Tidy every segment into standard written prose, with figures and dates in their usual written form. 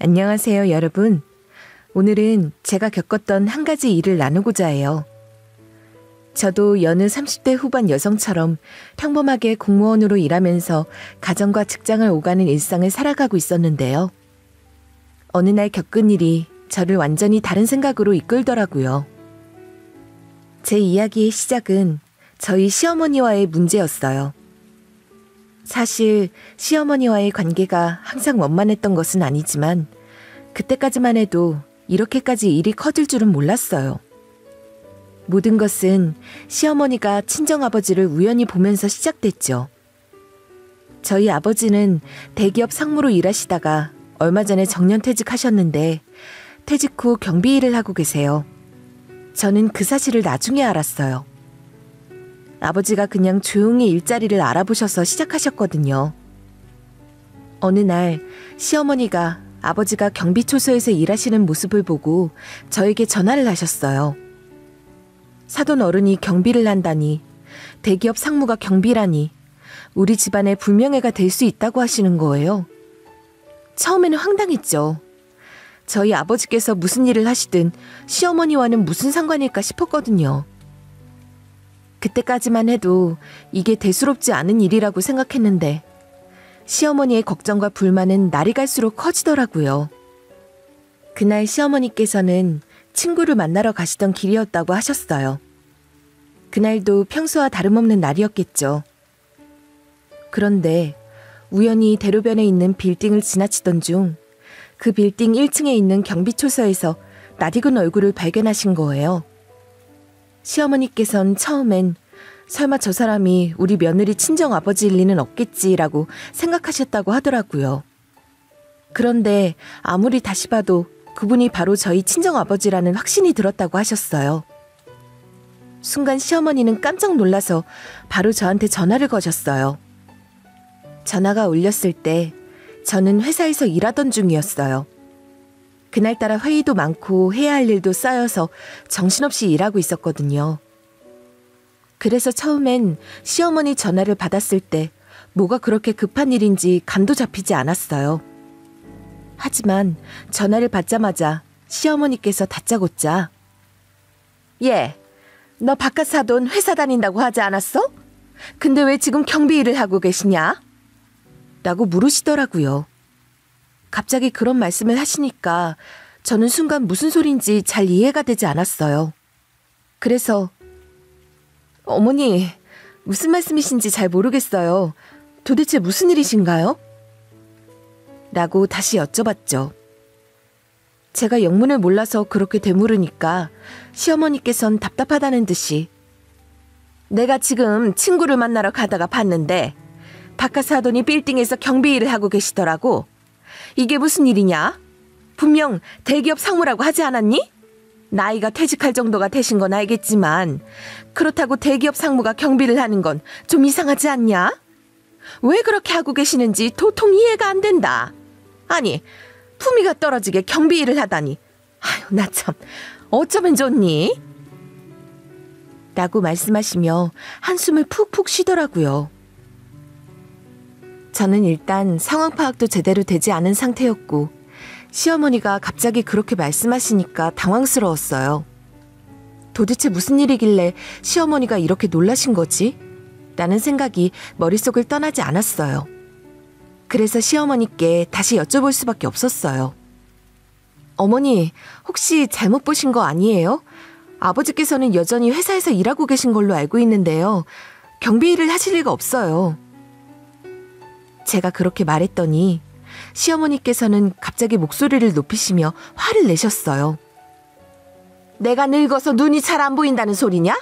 안녕하세요, 여러분. 오늘은 제가 겪었던 한 가지 일을 나누고자 해요. 저도 여느 30대 후반 여성처럼 평범하게 공무원으로 일하면서 가정과 직장을 오가는 일상을 살아가고 있었는데요. 어느 날 겪은 일이 저를 완전히 다른 생각으로 이끌더라고요. 제 이야기의 시작은 저희 시어머니와의 문제였어요. 사실 시어머니와의 관계가 항상 원만했던 것은 아니지만 그때까지만 해도 이렇게까지 일이 커질 줄은 몰랐어요. 모든 것은 시어머니가 친정아버지를 우연히 보면서 시작됐죠. 저희 아버지는 대기업 상무로 일하시다가 얼마 전에 정년퇴직하셨는데 퇴직 후 경비 일을 하고 계세요. 저는 그 사실을 나중에 알았어요. 아버지가 그냥 조용히 일자리를 알아보셔서 시작하셨거든요. 어느 날 시어머니가 아버지가 경비초소에서 일하시는 모습을 보고 저에게 전화를 하셨어요. 사돈 어른이 경비를 한다니, 대기업 상무가 경비라니, 우리 집안에 불명예가 될 수 있다고 하시는 거예요. 처음에는 황당했죠. 저희 아버지께서 무슨 일을 하시든 시어머니와는 무슨 상관일까 싶었거든요. 그때까지만 해도 이게 대수롭지 않은 일이라고 생각했는데 시어머니의 걱정과 불만은 날이 갈수록 커지더라고요. 그날 시어머니께서는 친구를 만나러 가시던 길이었다고 하셨어요. 그날도 평소와 다름없는 날이었겠죠. 그런데 우연히 대로변에 있는 빌딩을 지나치던 중 그 빌딩 1층에 있는 경비초소에서 낯익은 얼굴을 발견하신 거예요. 시어머니께선 처음엔 설마 저 사람이 우리 며느리 친정아버지일 리는 없겠지라고 생각하셨다고 하더라고요. 그런데 아무리 다시 봐도 그분이 바로 저희 친정아버지라는 확신이 들었다고 하셨어요. 순간 시어머니는 깜짝 놀라서 바로 저한테 전화를 거셨어요. 전화가 울렸을 때 저는 회사에서 일하던 중이었어요. 그날따라 회의도 많고 해야 할 일도 쌓여서 정신없이 일하고 있었거든요. 그래서 처음엔 시어머니 전화를 받았을 때 뭐가 그렇게 급한 일인지 감도 잡히지 않았어요. 하지만 전화를 받자마자 시어머니께서 다짜고짜 "얘, 너 바깥 사돈 회사 다닌다고 하지 않았어? 근데 왜 지금 경비 일을 하고 계시냐?" 라고 물으시더라고요. 갑자기 그런 말씀을 하시니까 저는 순간 무슨 소린지 잘 이해가 되지 않았어요. 그래서 "어머니, 무슨 말씀이신지 잘 모르겠어요. 도대체 무슨 일이신가요?" 라고 다시 여쭤봤죠. 제가 영문을 몰라서 그렇게 되물으니까 시어머니께선 답답하다는 듯이 "내가 지금 친구를 만나러 가다가 봤는데 바깥 사돈이 빌딩에서 경비 일을 하고 계시더라고. 이게 무슨 일이냐? 분명 대기업 상무라고 하지 않았니? 나이가 퇴직할 정도가 되신 건 알겠지만 그렇다고 대기업 상무가 경비를 하는 건 좀 이상하지 않냐? 왜 그렇게 하고 계시는지 도통 이해가 안 된다. 아니, 품위가 떨어지게 경비 일을 하다니. 아유, 나 참 어쩌면 좋니?" 라고 말씀하시며 한숨을 푹푹 쉬더라고요. 저는 일단 상황 파악도 제대로 되지 않은 상태였고 시어머니가 갑자기 그렇게 말씀하시니까 당황스러웠어요. 도대체 무슨 일이길래 시어머니가 이렇게 놀라신 거지? 라는 생각이 머릿속을 떠나지 않았어요. 그래서 시어머니께 다시 여쭤볼 수밖에 없었어요. "어머니, 혹시 잘못 보신 거 아니에요? 아버지께서는 여전히 회사에서 일하고 계신 걸로 알고 있는데요. 경비 일을 하실 리가 없어요." 제가 그렇게 말했더니 시어머니께서는 갑자기 목소리를 높이시며 화를 내셨어요. "내가 늙어서 눈이 잘 안 보인다는 소리냐?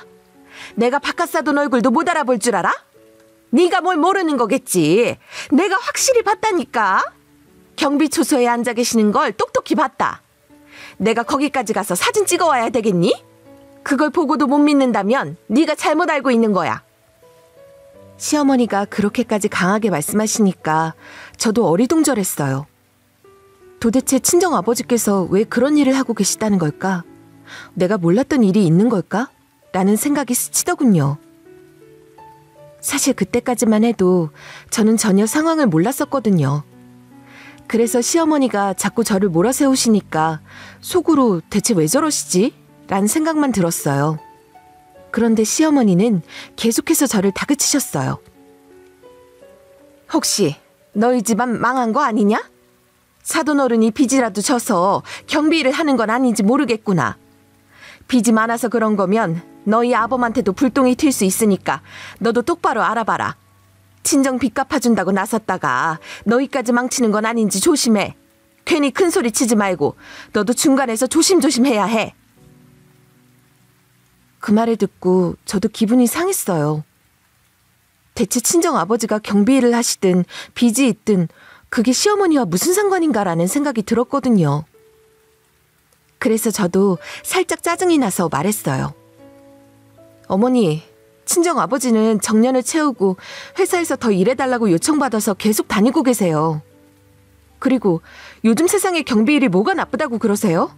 내가 바깥 사돈 얼굴도 못 알아볼 줄 알아? 네가 뭘 모르는 거겠지. 내가 확실히 봤다니까. 경비초소에 앉아 계시는 걸 똑똑히 봤다. 내가 거기까지 가서 사진 찍어와야 되겠니? 그걸 보고도 못 믿는다면 네가 잘못 알고 있는 거야." 시어머니가 그렇게까지 강하게 말씀하시니까 저도 어리둥절했어요. 도대체 친정아버지께서 왜 그런 일을 하고 계시다는 걸까? 내가 몰랐던 일이 있는 걸까? 라는 생각이 스치더군요. 사실 그때까지만 해도 저는 전혀 상황을 몰랐었거든요. 그래서 시어머니가 자꾸 저를 몰아세우시니까 속으로 대체 왜 저러시지? 라는 생각만 들었어요. 그런데 시어머니는 계속해서 저를 다그치셨어요. 혹시 너희 집안 망한 거 아니냐? 사돈어른이 빚이라도 져서 경비를 하는 건 아닌지 모르겠구나. 빚이 많아서 그런 거면 너희 아범한테도 불똥이 튈 수 있으니까 너도 똑바로 알아봐라. 친정 빚 갚아준다고 나섰다가 너희까지 망치는 건 아닌지 조심해. 괜히 큰 소리 치지 말고 너도 중간에서 조심조심 해야 해. 그 말을 듣고 저도 기분이 상했어요. 대체 친정 아버지가 경비일을 하시든 빚이 있든 그게 시어머니와 무슨 상관인가라는 생각이 들었거든요. 그래서 저도 살짝 짜증이 나서 말했어요. 어머니, 친정 아버지는 정년을 채우고 회사에서 더 일해달라고 요청받아서 계속 다니고 계세요. 그리고 요즘 세상에 경비일이 뭐가 나쁘다고 그러세요?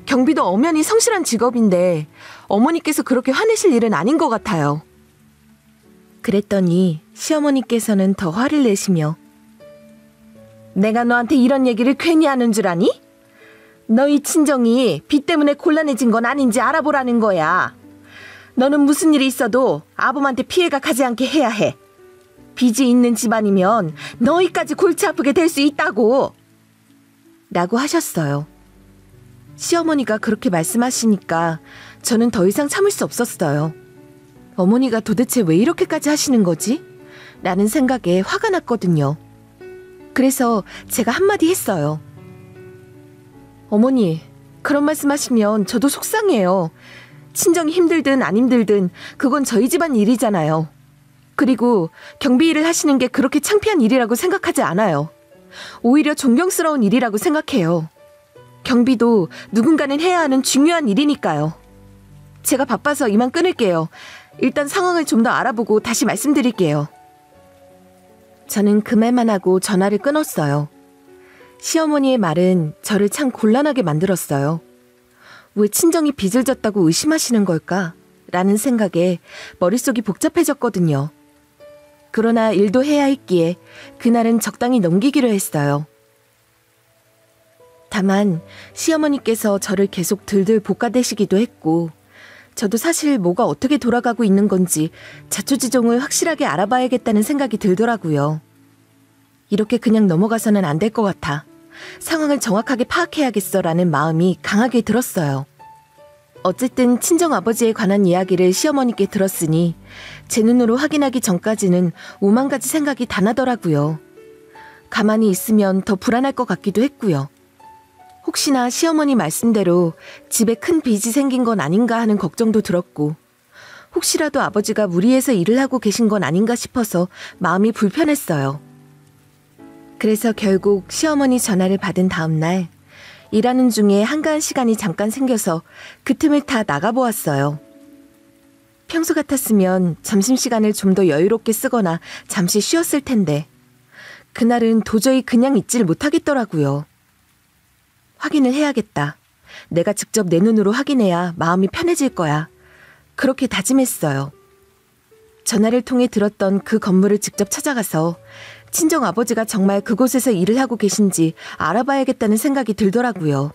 경비도 엄연히 성실한 직업인데 어머니께서 그렇게 화내실 일은 아닌 것 같아요. 그랬더니 시어머니께서는 더 화를 내시며 내가 너한테 이런 얘기를 괜히 하는 줄 아니? 너희 친정이 빚 때문에 곤란해진 건 아닌지 알아보라는 거야. 너는 무슨 일이 있어도 아범한테 피해가 가지 않게 해야 해. 빚이 있는 집안이면 너희까지 골치 아프게 될 수 있다고. 라고 하셨어요. 시어머니가 그렇게 말씀하시니까 저는 더 이상 참을 수 없었어요. 어머니가 도대체 왜 이렇게까지 하시는 거지? 라는 생각에 화가 났거든요. 그래서 제가 한마디 했어요. 어머니, 그런 말씀하시면 저도 속상해요. 친정이 힘들든 안 힘들든 그건 저희 집안 일이잖아요. 그리고 경비 일을 하시는 게 그렇게 창피한 일이라고 생각하지 않아요. 오히려 존경스러운 일이라고 생각해요. 경비도 누군가는 해야 하는 중요한 일이니까요. 제가 바빠서 이만 끊을게요. 일단 상황을 좀 더 알아보고 다시 말씀드릴게요. 저는 그 말만 하고 전화를 끊었어요. 시어머니의 말은 저를 참 곤란하게 만들었어요. 왜 친정이 빚을 졌다고 의심하시는 걸까? 라는 생각에 머릿속이 복잡해졌거든요. 그러나 일도 해야 했기에 그날은 적당히 넘기기로 했어요. 다만 시어머니께서 저를 계속 들들 볶아대시기도 했고 저도 사실 뭐가 어떻게 돌아가고 있는 건지 자초지종을 확실하게 알아봐야겠다는 생각이 들더라고요. 이렇게 그냥 넘어가서는 안 될 것 같아. 상황을 정확하게 파악해야겠어라는 마음이 강하게 들었어요. 어쨌든 친정아버지에 관한 이야기를 시어머니께 들었으니 제 눈으로 확인하기 전까지는 오만 가지 생각이 다 나더라고요. 가만히 있으면 더 불안할 것 같기도 했고요. 혹시나 시어머니 말씀대로 집에 큰 빚이 생긴 건 아닌가 하는 걱정도 들었고 혹시라도 아버지가 무리해서 일을 하고 계신 건 아닌가 싶어서 마음이 불편했어요. 그래서 결국 시어머니 전화를 받은 다음 날 일하는 중에 한가한 시간이 잠깐 생겨서 그 틈을 타 나가보았어요. 평소 같았으면 점심시간을 좀 더 여유롭게 쓰거나 잠시 쉬었을 텐데 그날은 도저히 그냥 있질 못하겠더라고요. 확인을 해야겠다. 내가 직접 내 눈으로 확인해야 마음이 편해질 거야. 그렇게 다짐했어요. 전화를 통해 들었던 그 건물을 직접 찾아가서 친정 아버지가 정말 그곳에서 일을 하고 계신지 알아봐야겠다는 생각이 들더라고요.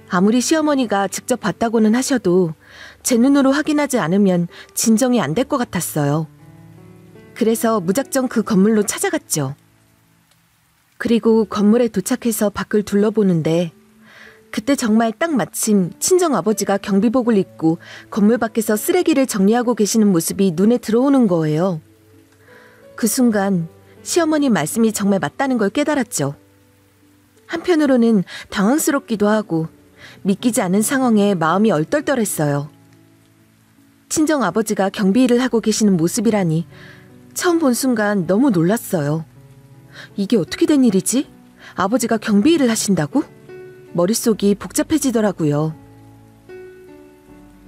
아무리 시어머니가 직접 봤다고는 하셔도 제 눈으로 확인하지 않으면 진정이 안 될 것 같았어요. 그래서 무작정 그 건물로 찾아갔죠. 그리고 건물에 도착해서 밖을 둘러보는데 그때 정말 딱 마침 친정아버지가 경비복을 입고 건물 밖에서 쓰레기를 정리하고 계시는 모습이 눈에 들어오는 거예요. 그 순간 시어머니 말씀이 정말 맞다는 걸 깨달았죠. 한편으로는 당황스럽기도 하고 믿기지 않은 상황에 마음이 얼떨떨했어요. 친정아버지가 경비 일을 하고 계시는 모습이라니 처음 본 순간 너무 놀랐어요. 이게 어떻게 된 일이지? 아버지가 경비 일을 하신다고? 머릿속이 복잡해지더라고요.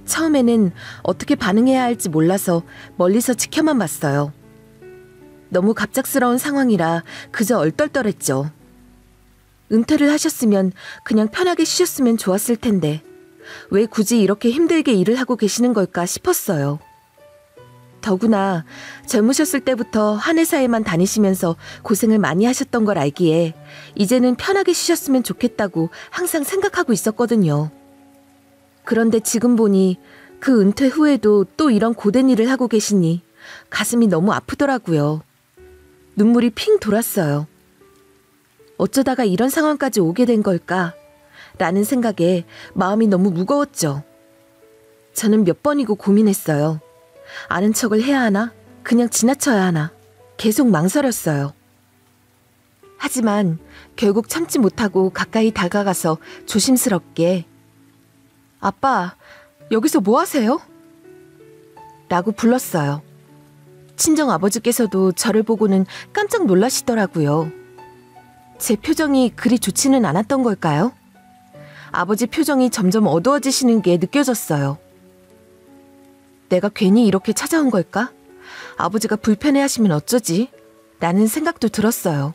처음에는 어떻게 반응해야 할지 몰라서 멀리서 지켜만 봤어요. 너무 갑작스러운 상황이라 그저 얼떨떨했죠. 은퇴를 하셨으면 그냥 편하게 쉬셨으면 좋았을 텐데 왜 굳이 이렇게 힘들게 일을 하고 계시는 걸까 싶었어요. 더구나 젊으셨을 때부터 한 회사에만 다니시면서 고생을 많이 하셨던 걸 알기에 이제는 편하게 쉬셨으면 좋겠다고 항상 생각하고 있었거든요. 그런데 지금 보니 그 은퇴 후에도 또 이런 고된 일을 하고 계시니 가슴이 너무 아프더라고요. 눈물이 핑 돌았어요. 어쩌다가 이런 상황까지 오게 된 걸까? 라는 생각에 마음이 너무 무거웠죠. 저는 몇 번이고 고민했어요. 아는 척을 해야 하나? 그냥 지나쳐야 하나? 계속 망설였어요. 하지만 결국 참지 못하고 가까이 다가가서 조심스럽게 아빠, 여기서 뭐 하세요? 라고 불렀어요. 친정 아버지께서도 저를 보고는 깜짝 놀라시더라고요. 제 표정이 그리 좋지는 않았던 걸까요? 아버지 표정이 점점 어두워지시는 게 느껴졌어요. 내가 괜히 이렇게 찾아온 걸까? 아버지가 불편해하시면 어쩌지? 라는 생각도 들었어요.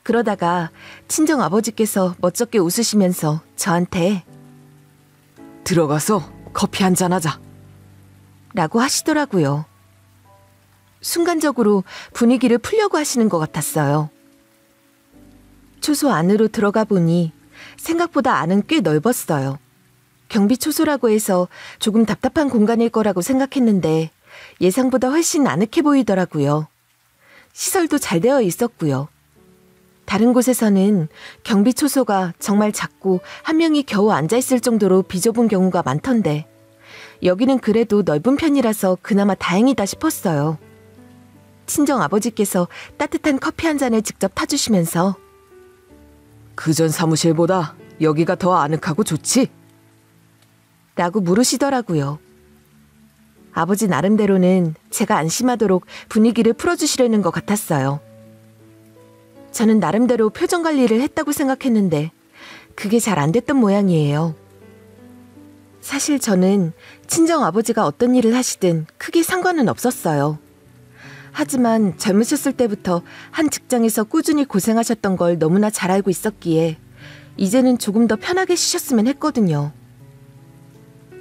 그러다가 친정 아버지께서 멋쩍게 웃으시면서 저한테 들어가서 커피 한잔 하자 라고 하시더라고요. 순간적으로 분위기를 풀려고 하시는 것 같았어요. 초소 안으로 들어가 보니 생각보다 안은 꽤 넓었어요. 경비 초소라고 해서 조금 답답한 공간일 거라고 생각했는데 예상보다 훨씬 아늑해 보이더라고요. 시설도 잘 되어 있었고요. 다른 곳에서는 경비 초소가 정말 작고 한 명이 겨우 앉아있을 정도로 비좁은 경우가 많던데 여기는 그래도 넓은 편이라서 그나마 다행이다 싶었어요. 친정 아버지께서 따뜻한 커피 한 잔을 직접 타주시면서 그전 사무실보다 여기가 더 아늑하고 좋지? 라고 물으시더라고요. 아버지 나름대로는 제가 안심하도록 분위기를 풀어주시려는 것 같았어요. 저는 나름대로 표정 관리를 했다고 생각했는데 그게 잘 안 됐던 모양이에요. 사실 저는 친정 아버지가 어떤 일을 하시든 크게 상관은 없었어요. 하지만 젊으셨을 때부터 한 직장에서 꾸준히 고생하셨던 걸 너무나 잘 알고 있었기에 이제는 조금 더 편하게 쉬셨으면 했거든요.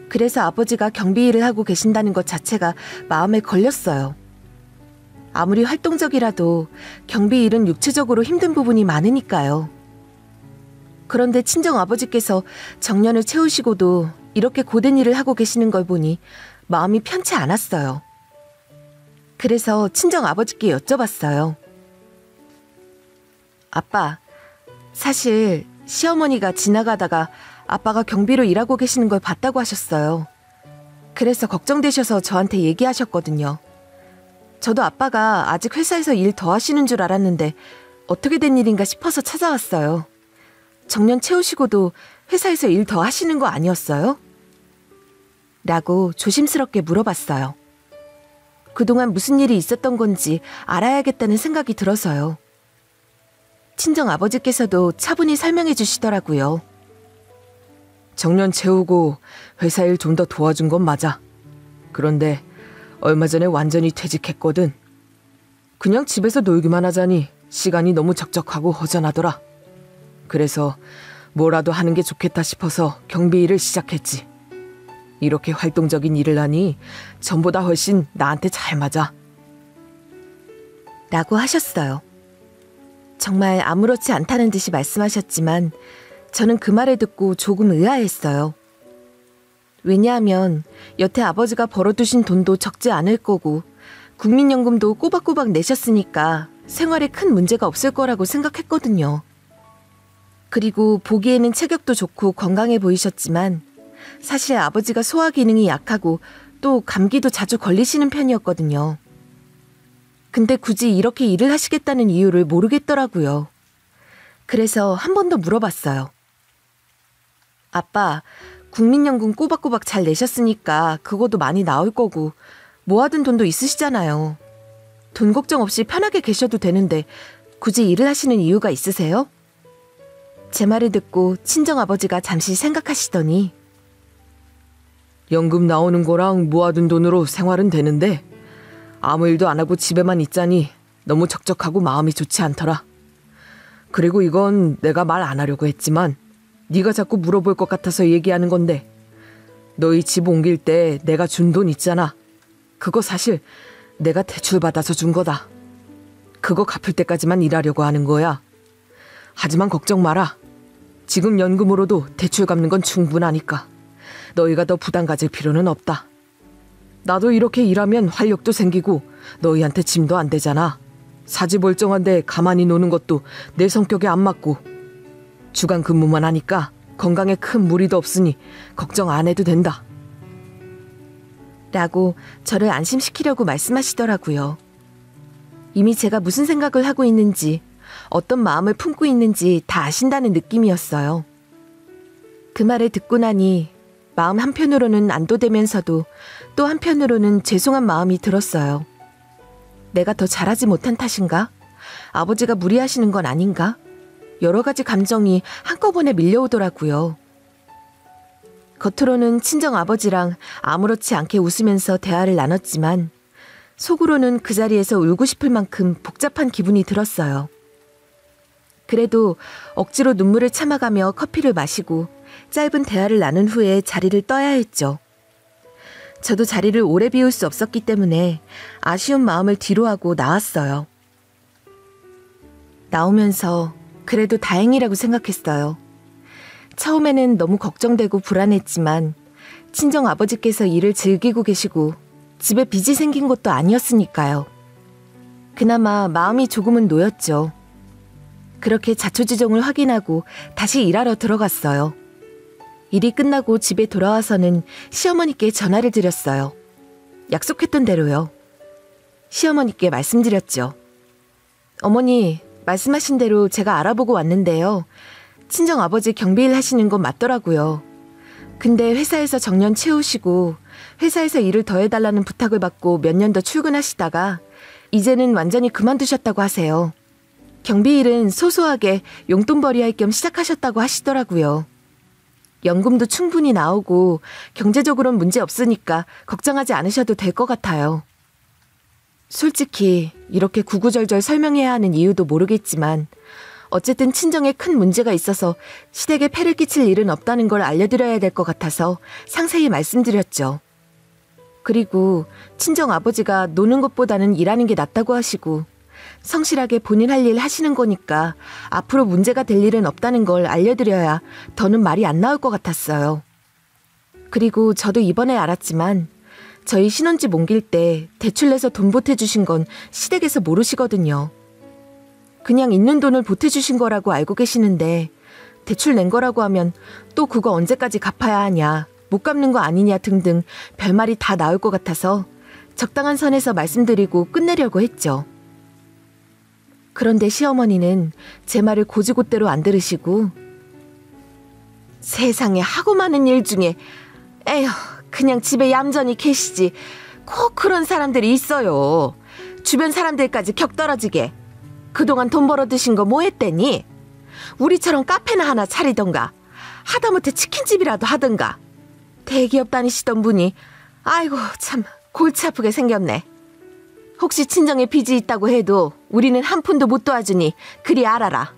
그래서 아버지가 경비 일을 하고 계신다는 것 자체가 마음에 걸렸어요. 아무리 활동적이라도 경비 일은 육체적으로 힘든 부분이 많으니까요. 그런데 친정 아버지께서 정년을 채우시고도 이렇게 고된 일을 하고 계시는 걸 보니 마음이 편치 않았어요. 그래서 친정 아버지께 여쭤봤어요. 아빠, 사실 시어머니가 지나가다가 아빠가 경비로 일하고 계시는 걸 봤다고 하셨어요. 그래서 걱정되셔서 저한테 얘기하셨거든요. 저도 아빠가 아직 회사에서 일 더 하시는 줄 알았는데 어떻게 된 일인가 싶어서 찾아왔어요. 정년 채우시고도 회사에서 일 더 하시는 거 아니었어요? 라고 조심스럽게 물어봤어요. 그동안 무슨 일이 있었던 건지 알아야겠다는 생각이 들어서요. 친정 아버지께서도 차분히 설명해 주시더라고요. 정년 채우고 회사 일 좀 더 도와준 건 맞아. 그런데 얼마 전에 완전히 퇴직했거든. 그냥 집에서 놀기만 하자니 시간이 너무 적적하고 허전하더라. 그래서 뭐라도 하는 게 좋겠다 싶어서 경비 일을 시작했지. 이렇게 활동적인 일을 하니 전보다 훨씬 나한테 잘 맞아. 라고 하셨어요. 정말 아무렇지 않다는 듯이 말씀하셨지만 저는 그 말을 듣고 조금 의아했어요. 왜냐하면 여태 아버지가 벌어두신 돈도 적지 않을 거고 국민연금도 꼬박꼬박 내셨으니까 생활에 큰 문제가 없을 거라고 생각했거든요. 그리고 보기에는 체격도 좋고 건강해 보이셨지만 사실 아버지가 소화 기능이 약하고 또 감기도 자주 걸리시는 편이었거든요. 근데 굳이 이렇게 일을 하시겠다는 이유를 모르겠더라고요. 그래서 한 번 더 물어봤어요. 아빠, 국민연금 꼬박꼬박 잘 내셨으니까 그거도 많이 나올 거고 모아둔 돈도 있으시잖아요. 돈 걱정 없이 편하게 계셔도 되는데 굳이 일을 하시는 이유가 있으세요? 제 말을 듣고 친정아버지가 잠시 생각하시더니 연금 나오는 거랑 모아둔 돈으로 생활은 되는데 아무 일도 안 하고 집에만 있자니 너무 적적하고 마음이 좋지 않더라. 그리고 이건 내가 말 안 하려고 했지만 네가 자꾸 물어볼 것 같아서 얘기하는 건데 너희 집 옮길 때 내가 준 돈 있잖아. 그거 사실 내가 대출 받아서 준 거다. 그거 갚을 때까지만 일하려고 하는 거야. 하지만 걱정 마라. 지금 연금으로도 대출 갚는 건 충분하니까 너희가 더 부담 가질 필요는 없다. 나도 이렇게 일하면 활력도 생기고 너희한테 짐도 안 되잖아. 사지 멀쩡한데 가만히 노는 것도 내 성격에 안 맞고 주간 근무만 하니까 건강에 큰 무리도 없으니 걱정 안 해도 된다. 라고 저를 안심시키려고 말씀하시더라고요. 이미 제가 무슨 생각을 하고 있는지 어떤 마음을 품고 있는지 다 아신다는 느낌이었어요. 그 말을 듣고 나니 마음 한편으로는 안도되면서도 또 한편으로는 죄송한 마음이 들었어요. 내가 더 잘하지 못한 탓인가? 아버지가 무리하시는 건 아닌가? 여러 가지 감정이 한꺼번에 밀려오더라고요. 겉으로는 친정아버지랑 아무렇지 않게 웃으면서 대화를 나눴지만 속으로는 그 자리에서 울고 싶을 만큼 복잡한 기분이 들었어요. 그래도 억지로 눈물을 참아가며 커피를 마시고 짧은 대화를 나눈 후에 자리를 떠야 했죠. 저도 자리를 오래 비울 수 없었기 때문에 아쉬운 마음을 뒤로하고 나왔어요. 나오면서 그래도 다행이라고 생각했어요. 처음에는 너무 걱정되고 불안했지만 친정아버지께서 일을 즐기고 계시고 집에 빚이 생긴 것도 아니었으니까요. 그나마 마음이 조금은 놓였죠. 그렇게 자초지종을 확인하고 다시 일하러 들어갔어요. 일이 끝나고 집에 돌아와서는 시어머니께 전화를 드렸어요. 약속했던 대로요. 시어머니께 말씀드렸죠. 어머니, 말씀하신 대로 제가 알아보고 왔는데요. 친정아버지 경비일 하시는 건 맞더라고요. 근데 회사에서 정년 채우시고 회사에서 일을 더 해달라는 부탁을 받고 몇 년 더 출근하시다가 이제는 완전히 그만두셨다고 하세요. 경비일은 소소하게 용돈벌이 할 겸 시작하셨다고 하시더라고요. 연금도 충분히 나오고 경제적으로는 문제 없으니까 걱정하지 않으셔도 될 것 같아요. 솔직히 이렇게 구구절절 설명해야 하는 이유도 모르겠지만 어쨌든 친정에 큰 문제가 있어서 시댁에 폐를 끼칠 일은 없다는 걸 알려드려야 될 것 같아서 상세히 말씀드렸죠. 그리고 친정아버지가 노는 것보다는 일하는 게 낫다고 하시고 성실하게 본인 할 일 하시는 거니까 앞으로 문제가 될 일은 없다는 걸 알려드려야 더는 말이 안 나올 것 같았어요. 그리고 저도 이번에 알았지만 저희 신혼집 옮길 때 대출 내서 돈 보태주신 건 시댁에서 모르시거든요. 그냥 있는 돈을 보태주신 거라고 알고 계시는데 대출 낸 거라고 하면 또 그거 언제까지 갚아야 하냐, 못 갚는 거 아니냐 등등 별말이 다 나올 것 같아서 적당한 선에서 말씀드리고 끝내려고 했죠. 그런데 시어머니는 제 말을 고지고대로 안 들으시고 세상에 하고 많은 일 중에 에휴 그냥 집에 얌전히 계시지 꼭 그런 사람들이 있어요. 주변 사람들까지 격떨어지게. 그동안 돈 벌어 드신 거 뭐 했대니? 우리처럼 카페나 하나 차리던가 하다못해 치킨집이라도 하던가. 대기업 다니시던 분이 아이고 참 골치 아프게 생겼네. 혹시 친정에 빚이 있다고 해도 우리는 한 푼도 못 도와주니 그리 알아라.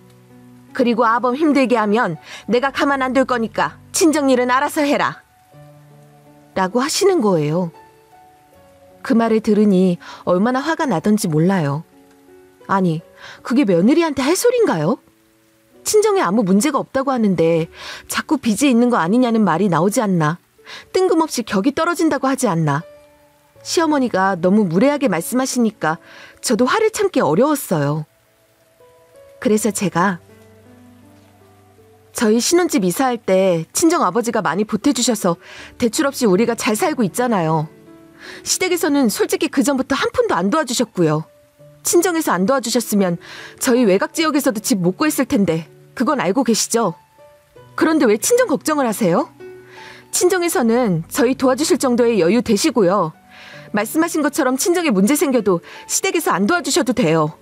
그리고 아범 힘들게 하면 내가 가만 안 둘 거니까 친정 일은 알아서 해라. 라고 하시는 거예요. 그 말을 들으니 얼마나 화가 나던지 몰라요. 아니, 그게 며느리한테 할 소린가요? 친정에 아무 문제가 없다고 하는데 자꾸 빚이 있는 거 아니냐는 말이 나오지 않나. 뜬금없이 격이 떨어진다고 하지 않나. 시어머니가 너무 무례하게 말씀하시니까 저도 화를 참기 어려웠어요. 그래서 제가 저희 신혼집 이사할 때 친정아버지가 많이 보태주셔서 대출 없이 우리가 잘 살고 있잖아요. 시댁에서는 솔직히 그전부터 한 푼도 안 도와주셨고요. 친정에서 안 도와주셨으면 저희 외곽지역에서도 집 못 구했을 텐데 그건 알고 계시죠? 그런데 왜 친정 걱정을 하세요? 친정에서는 저희 도와주실 정도의 여유 되시고요. 말씀하신 것처럼 친정에 문제 생겨도 시댁에서 안 도와주셔도 돼요.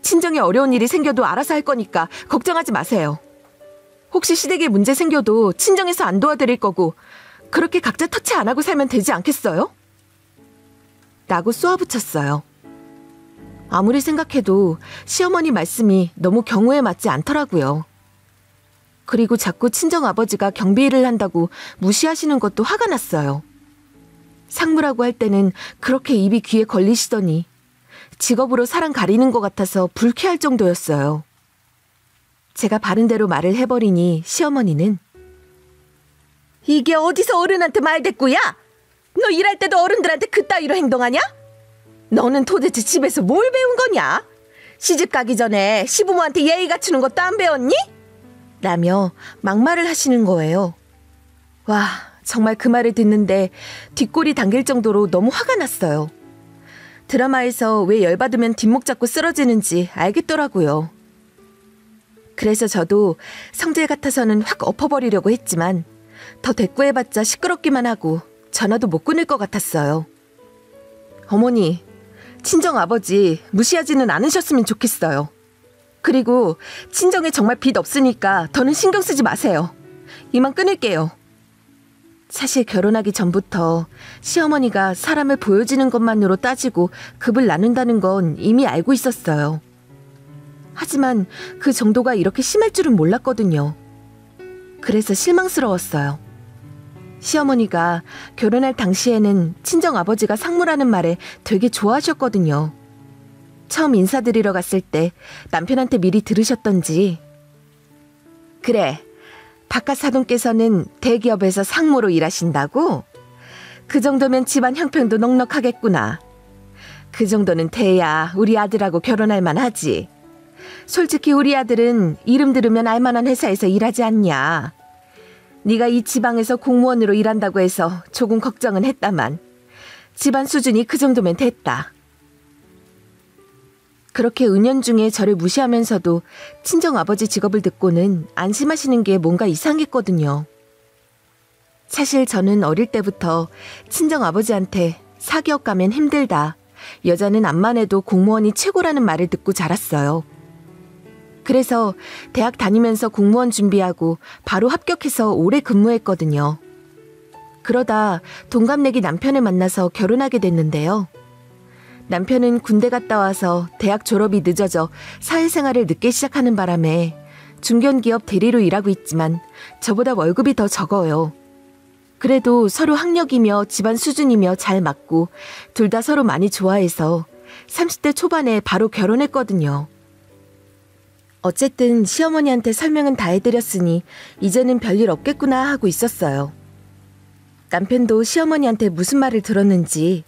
친정에 어려운 일이 생겨도 알아서 할 거니까 걱정하지 마세요. 혹시 시댁에 문제 생겨도 친정에서 안 도와드릴 거고 그렇게 각자 터치 안 하고 살면 되지 않겠어요? 라고 쏘아붙였어요. 아무리 생각해도 시어머니 말씀이 너무 경우에 맞지 않더라고요. 그리고 자꾸 친정아버지가 경비 일을 한다고 무시하시는 것도 화가 났어요. 상무라고 할 때는 그렇게 입이 귀에 걸리시더니 직업으로 사람 가리는 것 같아서 불쾌할 정도였어요. 제가 바른 대로 말을 해버리니 시어머니는 이게 어디서 어른한테 말대꾸야? 너 일할 때도 어른들한테 그따위로 행동하냐? 너는 도대체 집에서 뭘 배운 거냐? 시집 가기 전에 시부모한테 예의 갖추는 것도 안 배웠니? 라며 막말을 하시는 거예요. 와, 정말 그 말을 듣는데 뒷골이 당길 정도로 너무 화가 났어요. 드라마에서 왜 열받으면 뒷목 잡고 쓰러지는지 알겠더라고요. 그래서 저도 성질 같아서는 확 엎어버리려고 했지만 더 대꾸해봤자 시끄럽기만 하고 전화도 못 끊을 것 같았어요. 어머니, 친정아버지 무시하지는 않으셨으면 좋겠어요. 그리고 친정에 정말 빚 없으니까 더는 신경 쓰지 마세요. 이만 끊을게요. 사실 결혼하기 전부터 시어머니가 사람을 보여지는 것만으로 따지고 급을 나눈다는 건 이미 알고 있었어요. 하지만 그 정도가 이렇게 심할 줄은 몰랐거든요. 그래서 실망스러웠어요. 시어머니가 결혼할 당시에는 친정아버지가 상무라는 말에 되게 좋아하셨거든요. 처음 인사드리러 갔을 때 남편한테 미리 들으셨던지 그래, 바깥 사돈께서는 대기업에서 상무로 일하신다고? 그 정도면 집안 형편도 넉넉하겠구나. 그 정도는 돼야 우리 아들하고 결혼할 만하지. 솔직히 우리 아들은 이름 들으면 알만한 회사에서 일하지 않냐. 네가 이 지방에서 공무원으로 일한다고 해서 조금 걱정은 했다만 집안 수준이 그 정도면 됐다. 그렇게 은연중에 저를 무시하면서도 친정아버지 직업을 듣고는 안심하시는 게 뭔가 이상했거든요. 사실 저는 어릴 때부터 친정아버지한테 사기업 가면 힘들다. 여자는 암만 해도 공무원이 최고라는 말을 듣고 자랐어요. 그래서 대학 다니면서 공무원 준비하고 바로 합격해서 오래 근무했거든요. 그러다 동갑내기 남편을 만나서 결혼하게 됐는데요. 남편은 군대 갔다 와서 대학 졸업이 늦어져 사회생활을 늦게 시작하는 바람에 중견기업 대리로 일하고 있지만 저보다 월급이 더 적어요. 그래도 서로 학력이며 집안 수준이며 잘 맞고 둘 다 서로 많이 좋아해서 30대 초반에 바로 결혼했거든요. 어쨌든 시어머니한테 설명은 다 해드렸으니 이제는 별일 없겠구나 하고 있었어요. 남편도 시어머니한테 무슨 말을 들었는지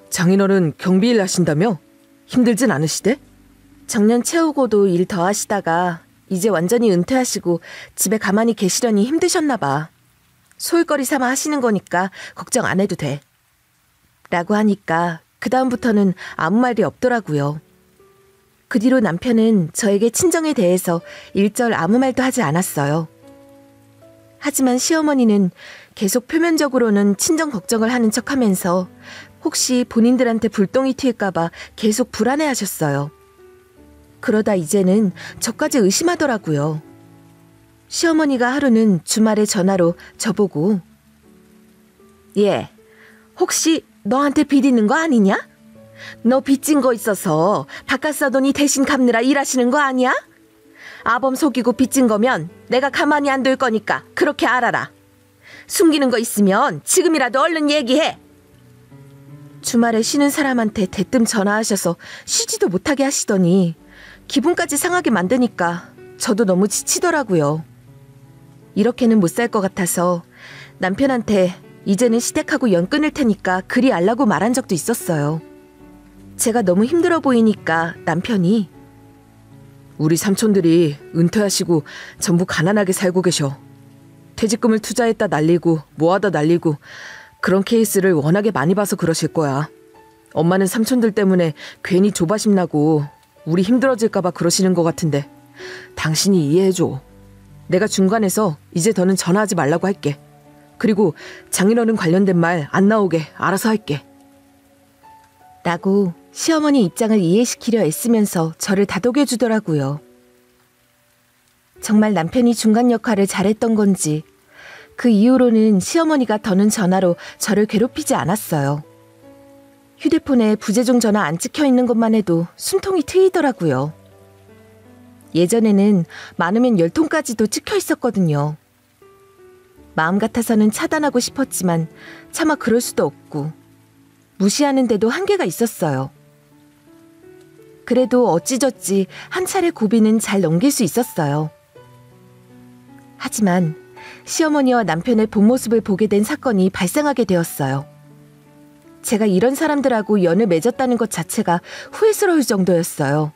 장인어른 경비일 하신다며? 힘들진 않으시대? 정년 채우고도 일 더 하시다가 이제 완전히 은퇴하시고 집에 가만히 계시려니 힘드셨나 봐. 소일거리 삼아 하시는 거니까 걱정 안 해도 돼. 라고 하니까 그다음부터는 아무 말이 없더라고요. 그 뒤로 남편은 저에게 친정에 대해서 일절 아무 말도 하지 않았어요. 하지만 시어머니는 계속 표면적으로는 친정 걱정을 하는 척하면서 혹시 본인들한테 불똥이 튈까봐 계속 불안해하셨어요. 그러다 이제는 저까지 의심하더라고요. 시어머니가 하루는 주말에 전화로 저보고 얘, 혹시 너한테 빚 있는 거 아니냐? 너 빚진 거 있어서 바깥 사돈이 대신 갚느라 일하시는 거 아니야? 아범 속이고 빚진 거면 내가 가만히 안 둘 거니까 그렇게 알아라. 숨기는 거 있으면 지금이라도 얼른 얘기해. 주말에 쉬는 사람한테 대뜸 전화하셔서 쉬지도 못하게 하시더니 기분까지 상하게 만드니까 저도 너무 지치더라고요. 이렇게는 못 살 것 같아서 남편한테 이제는 시댁하고 연 끊을 테니까 그리 알라고 말한 적도 있었어요. 제가 너무 힘들어 보이니까 남편이 우리 삼촌들이 은퇴하시고 전부 가난하게 살고 계셔. 퇴직금을 투자했다 날리고 모아다 날리고 그런 케이스를 워낙에 많이 봐서 그러실 거야. 엄마는 삼촌들 때문에 괜히 조바심 나고 우리 힘들어질까 봐 그러시는 것 같은데 당신이 이해해줘. 내가 중간에서 이제 더는 전화하지 말라고 할게. 그리고 장인어른 관련된 말 안 나오게 알아서 할게. 라고 시어머니 입장을 이해시키려 애쓰면서 저를 다독여주더라고요. 정말 남편이 중간 역할을 잘했던 건지 그 이후로는 시어머니가 더는 전화로 저를 괴롭히지 않았어요. 휴대폰에 부재중 전화 안 찍혀 있는 것만 해도 숨통이 트이더라고요. 예전에는 많으면 10통까지도 찍혀 있었거든요. 마음 같아서는 차단하고 싶었지만 차마 그럴 수도 없고 무시하는데도 한계가 있었어요. 그래도 어찌저찌 한 차례 고비는 잘 넘길 수 있었어요. 하지만 시어머니와 남편의 본 모습을 보게 된 사건이 발생하게 되었어요. 제가 이런 사람들하고 연을 맺었다는 것 자체가 후회스러울 정도였어요.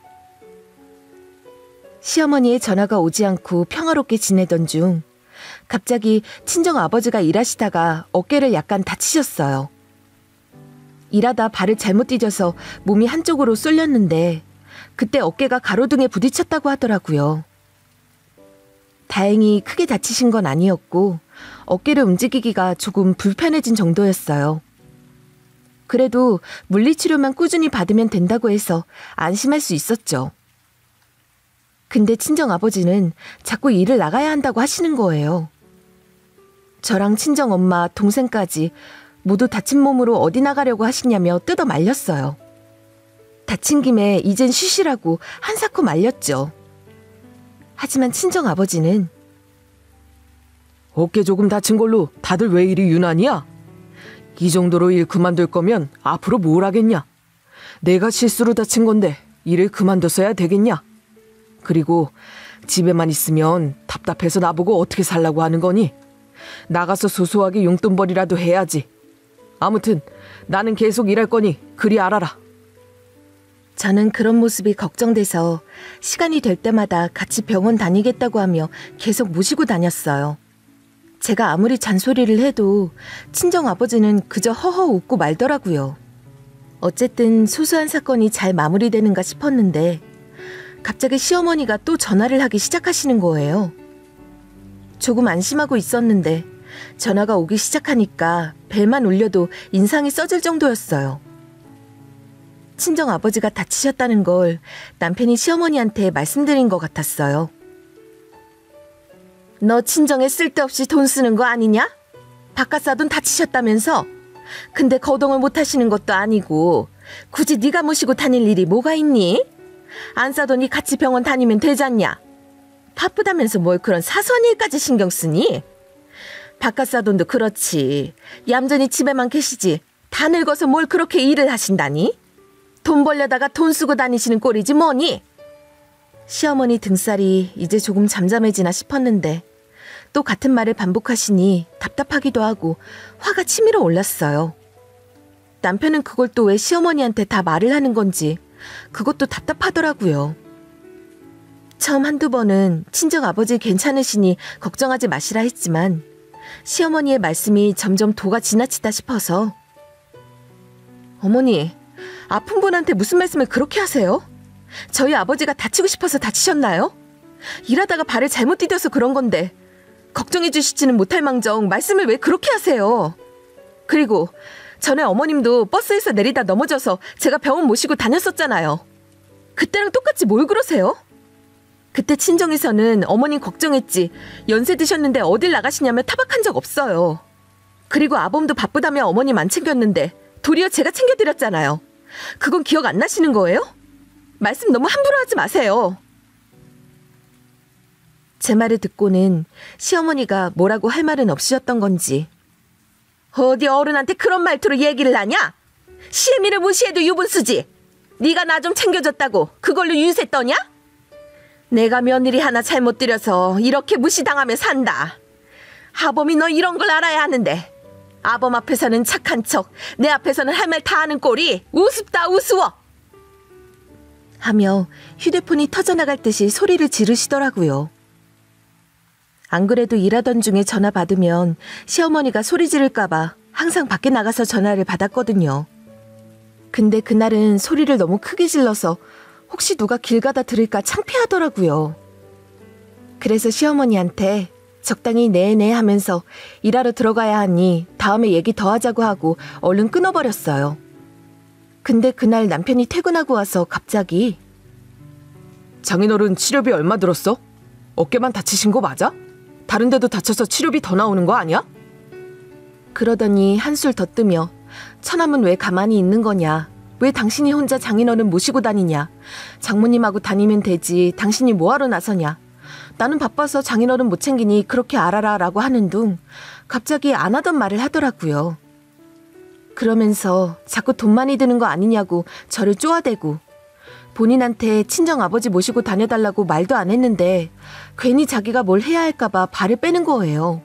시어머니의 전화가 오지 않고 평화롭게 지내던 중 갑자기 친정 아버지가 일하시다가 어깨를 약간 다치셨어요. 일하다 발을 잘못 디뎌서 몸이 한쪽으로 쏠렸는데 그때 어깨가 가로등에 부딪혔다고 하더라고요. 다행히 크게 다치신 건 아니었고 어깨를 움직이기가 조금 불편해진 정도였어요. 그래도 물리치료만 꾸준히 받으면 된다고 해서 안심할 수 있었죠. 근데 친정아버지는 자꾸 일을 나가야 한다고 하시는 거예요. 저랑 친정엄마, 동생까지 모두 다친 몸으로 어디 나가려고 하시냐며 뜯어 말렸어요. 다친 김에 이젠 쉬시라고 한사코 말렸죠. 하지만 친정아버지는 어깨 조금 다친 걸로 다들 왜 이리 유난이야? 이 정도로 일 그만둘 거면 앞으로 뭘 하겠냐? 내가 실수로 다친 건데 일을 그만뒀어야 되겠냐? 그리고 집에만 있으면 답답해서 나보고 어떻게 살라고 하는 거니? 나가서 소소하게 용돈벌이라도 해야지. 아무튼 나는 계속 일할 거니 그리 알아라. 저는 그런 모습이 걱정돼서 시간이 될 때마다 같이 병원 다니겠다고 하며 계속 모시고 다녔어요. 제가 아무리 잔소리를 해도 친정아버지는 그저 허허 웃고 말더라고요. 어쨌든 소소한 사건이 잘 마무리되는가 싶었는데 갑자기 시어머니가 또 전화를 하기 시작하시는 거예요. 조금 안심하고 있었는데 전화가 오기 시작하니까 벨만 울려도 인상이 써질 정도였어요. 친정아버지가 다치셨다는 걸 남편이 시어머니한테 말씀드린 것 같았어요. 너 친정에 쓸데없이 돈 쓰는 거 아니냐? 바깥 사돈 다치셨다면서? 근데 거동을 못 하시는 것도 아니고 굳이 네가 모시고 다닐 일이 뭐가 있니? 안 싸더니 같이 병원 다니면 되잖냐? 바쁘다면서 뭘 그런 사소한 일까지 신경 쓰니? 바깥 사돈도 그렇지. 얌전히 집에만 계시지. 다 늙어서 뭘 그렇게 일을 하신다니? 돈 벌려다가 돈 쓰고 다니시는 꼴이지 뭐니? 시어머니 등살이 이제 조금 잠잠해지나 싶었는데 또 같은 말을 반복하시니 답답하기도 하고 화가 치밀어 올랐어요. 남편은 그걸 또 왜 시어머니한테 다 말을 하는 건지 그것도 답답하더라고요. 처음 한두 번은 친정아버지 괜찮으시니 걱정하지 마시라 했지만 시어머니의 말씀이 점점 도가 지나치다 싶어서 어머니, 아픈 분한테 무슨 말씀을 그렇게 하세요? 저희 아버지가 다치고 싶어서 다치셨나요? 일하다가 발을 잘못 디뎌서 그런 건데 걱정해 주시지는 못할 망정 말씀을 왜 그렇게 하세요? 그리고 전에 어머님도 버스에서 내리다 넘어져서 제가 병원 모시고 다녔었잖아요. 그때랑 똑같이 뭘 그러세요? 그때 친정에서는 어머님 걱정했지 연세 드셨는데 어딜 나가시냐며 타박한 적 없어요. 그리고 아범도 바쁘다며 어머님 안 챙겼는데 도리어 제가 챙겨드렸잖아요. 그건 기억 안 나시는 거예요? 말씀 너무 함부로 하지 마세요. 제 말을 듣고는 시어머니가 뭐라고 할 말은 없으셨던 건지 어디 어른한테 그런 말투로 얘기를 하냐? 시애미를 무시해도 유분수지. 네가 나 좀 챙겨줬다고 그걸로 유세 떠냐? 내가 며느리 하나 잘못 들여서 이렇게 무시당하며 산다. 아범이 너 이런 걸 알아야 하는데 아범 앞에서는 착한 척 내 앞에서는 할 말 다 하는 꼴이 우습다 우스워. 하며 휴대폰이 터져나갈 듯이 소리를 지르시더라고요. 안 그래도 일하던 중에 전화 받으면 시어머니가 소리 지를까봐 항상 밖에 나가서 전화를 받았거든요. 근데 그날은 소리를 너무 크게 질러서 혹시 누가 길 가다 들을까 창피하더라고요. 그래서 시어머니한테 적당히 네네 하면서 일하러 들어가야 하니 다음에 얘기 더 하자고 하고 얼른 끊어버렸어요. 근데 그날 남편이 퇴근하고 와서 갑자기 장인어른 치료비 얼마 들었어? 어깨만 다치신 거 맞아? 다른 데도 다쳐서 치료비 더 나오는 거 아니야? 그러더니 한술 더 뜨며 처남은 왜 가만히 있는 거냐? 왜 당신이 혼자 장인어른 모시고 다니냐? 장모님하고 다니면 되지 당신이 뭐하러 나서냐? 나는 바빠서 장인어른 못 챙기니 그렇게 알아라 라고 하는 둥 갑자기 안 하던 말을 하더라고요. 그러면서 자꾸 돈 많이 드는 거 아니냐고 저를 쪼아대고 본인한테 친정아버지 모시고 다녀달라고 말도 안 했는데 괜히 자기가 뭘 해야 할까봐 발을 빼는 거예요.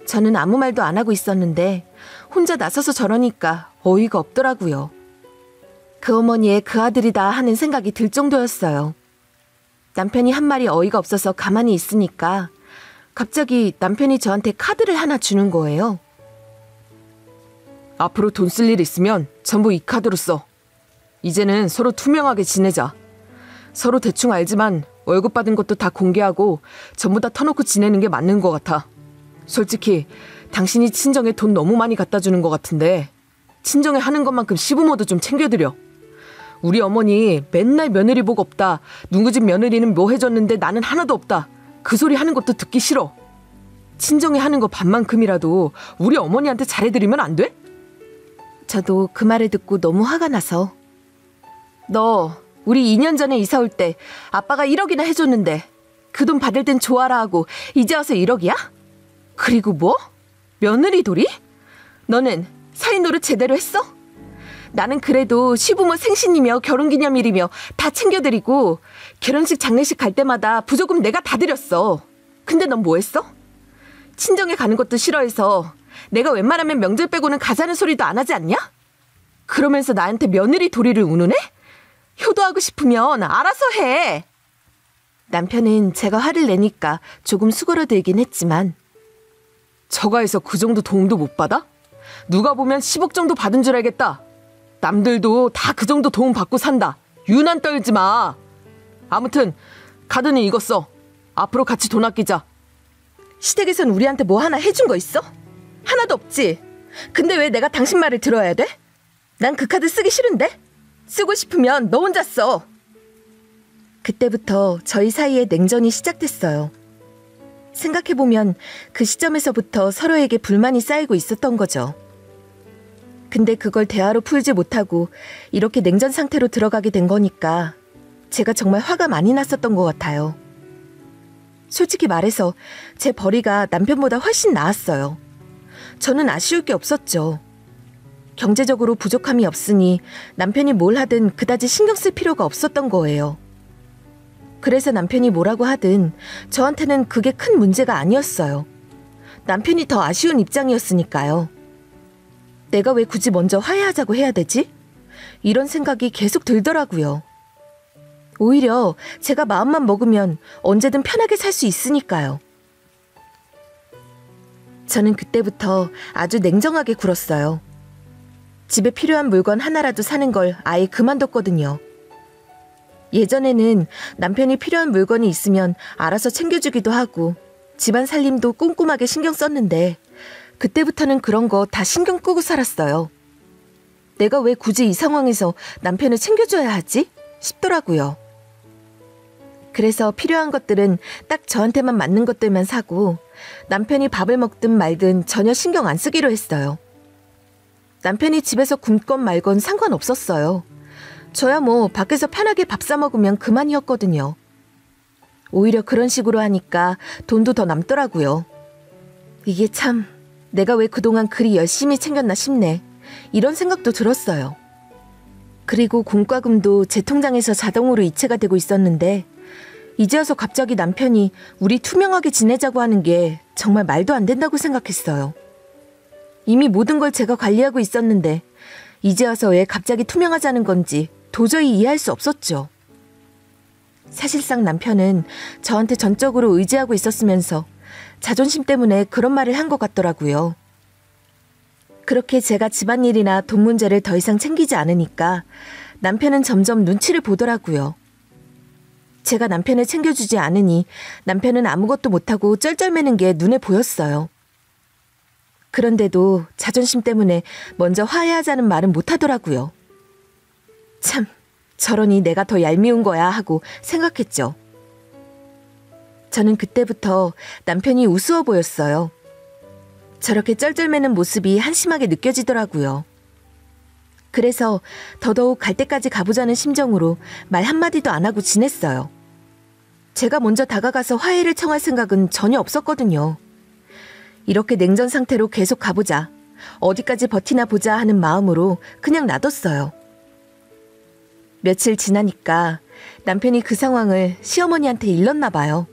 저는 아무 말도 안 하고 있었는데 혼자 나서서 저러니까 어이가 없더라고요. 그 어머니의 그 아들이다 하는 생각이 들 정도였어요. 남편이 한 말이 어이가 없어서 가만히 있으니까 갑자기 남편이 저한테 카드를 하나 주는 거예요. 앞으로 돈 쓸 일 있으면 전부 이 카드로 써. 이제는 서로 투명하게 지내자. 서로 대충 알지만 월급 받은 것도 다 공개하고 전부 다 터놓고 지내는 게 맞는 것 같아. 솔직히 당신이 친정에 돈 너무 많이 갖다 주는 것 같은데 친정에 하는 것만큼 시부모도 좀 챙겨드려. 우리 어머니 맨날 며느리 복 없다. 누구 집 며느리는 뭐 해줬는데 나는 하나도 없다. 그 소리 하는 것도 듣기 싫어. 친정에 하는 거 반만큼이라도 우리 어머니한테 잘해드리면 안 돼? 저도 그 말을 듣고 너무 화가 나서 너 우리 2년 전에 이사 올 때 아빠가 1억이나 해줬는데 그 돈 받을 땐 좋아라 하고 이제 와서 1억이야? 그리고 뭐? 며느리 돌이? 너는 사위 노릇 제대로 했어? 나는 그래도 시부모 생신이며 결혼기념일이며 다 챙겨드리고 결혼식 장례식 갈 때마다 부조금 내가 다 드렸어. 근데 넌 뭐 했어? 친정에 가는 것도 싫어해서 내가 웬만하면 명절 빼고는 가자는 소리도 안 하지 않냐? 그러면서 나한테 며느리 도리를 운운해? 효도하고 싶으면 알아서 해. 남편은 제가 화를 내니까 조금 수그러들긴 했지만 처가에서 그 정도 도움도 못 받아? 누가 보면 10억 정도 받은 줄 알겠다. 남들도 다 그 정도 도움 받고 산다. 유난 떨지 마. 아무튼 카드는 이거 써. 앞으로 같이 돈 아끼자. 시댁에선 우리한테 뭐 하나 해준 거 있어? 하나도 없지. 근데 왜 내가 당신 말을 들어야 돼? 난 그 카드 쓰기 싫은데? 쓰고 싶으면 너 혼자 써. 그때부터 저희 사이에 냉전이 시작됐어요. 생각해보면 그 시점에서부터 서로에게 불만이 쌓이고 있었던 거죠. 근데 그걸 대화로 풀지 못하고 이렇게 냉전 상태로 들어가게 된 거니까 제가 정말 화가 많이 났었던 것 같아요. 솔직히 말해서 제 벌이가 남편보다 훨씬 나았어요. 저는 아쉬울 게 없었죠. 경제적으로 부족함이 없으니 남편이 뭘 하든 그다지 신경 쓸 필요가 없었던 거예요. 그래서 남편이 뭐라고 하든 저한테는 그게 큰 문제가 아니었어요. 남편이 더 아쉬운 입장이었으니까요. 내가 왜 굳이 먼저 화해하자고 해야 되지? 이런 생각이 계속 들더라고요. 오히려 제가 마음만 먹으면 언제든 편하게 살 수 있으니까요. 저는 그때부터 아주 냉정하게 굴었어요. 집에 필요한 물건 하나라도 사는 걸 아예 그만뒀거든요. 예전에는 남편이 필요한 물건이 있으면 알아서 챙겨주기도 하고 집안 살림도 꼼꼼하게 신경 썼는데 그때부터는 그런 거 다 신경 끄고 살았어요. 내가 왜 굳이 이 상황에서 남편을 챙겨줘야 하지? 싶더라고요. 그래서 필요한 것들은 딱 저한테만 맞는 것들만 사고 남편이 밥을 먹든 말든 전혀 신경 안 쓰기로 했어요. 남편이 집에서 굶건 말건 상관없었어요. 저야 뭐 밖에서 편하게 밥 사 먹으면 그만이었거든요. 오히려 그런 식으로 하니까 돈도 더 남더라고요. 이게 참 내가 왜 그동안 그리 열심히 챙겼나 싶네. 이런 생각도 들었어요. 그리고 공과금도 제 통장에서 자동으로 이체가 되고 있었는데 이제 와서 갑자기 남편이 우리 투명하게 지내자고 하는 게 정말 말도 안 된다고 생각했어요. 이미 모든 걸 제가 관리하고 있었는데 이제 와서 왜 갑자기 투명하자는 건지 도저히 이해할 수 없었죠. 사실상 남편은 저한테 전적으로 의지하고 있었으면서 자존심 때문에 그런 말을 한 것 같더라고요. 그렇게 제가 집안일이나 돈 문제를 더 이상 챙기지 않으니까 남편은 점점 눈치를 보더라고요. 제가 남편을 챙겨주지 않으니 남편은 아무것도 못하고 쩔쩔매는 게 눈에 보였어요. 그런데도 자존심 때문에 먼저 화해하자는 말은 못하더라고요. 참, 저러니 내가 더 얄미운 거야 하고 생각했죠. 저는 그때부터 남편이 우스워 보였어요. 저렇게 쩔쩔매는 모습이 한심하게 느껴지더라고요. 그래서 더더욱 갈 때까지 가보자는 심정으로 말 한마디도 안 하고 지냈어요. 제가 먼저 다가가서 화해를 청할 생각은 전혀 없었거든요. 이렇게 냉전 상태로 계속 가보자, 어디까지 버티나 보자 하는 마음으로 그냥 놔뒀어요. 며칠 지나니까 남편이 그 상황을 시어머니한테 일렀나 봐요.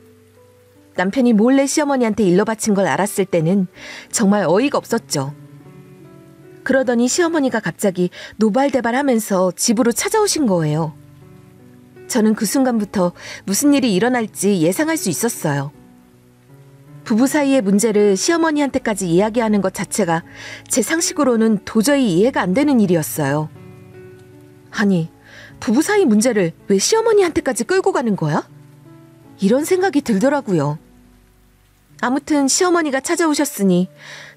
남편이 몰래 시어머니한테 일러 바친 걸 알았을 때는 정말 어이가 없었죠. 그러더니 시어머니가 갑자기 노발대발하면서 집으로 찾아오신 거예요. 저는 그 순간부터 무슨 일이 일어날지 예상할 수 있었어요. 부부 사이의 문제를 시어머니한테까지 이야기하는 것 자체가 제 상식으로는 도저히 이해가 안 되는 일이었어요. 아니, 부부 사이 문제를 왜 시어머니한테까지 끌고 가는 거야? 이런 생각이 들더라고요. 아무튼 시어머니가 찾아오셨으니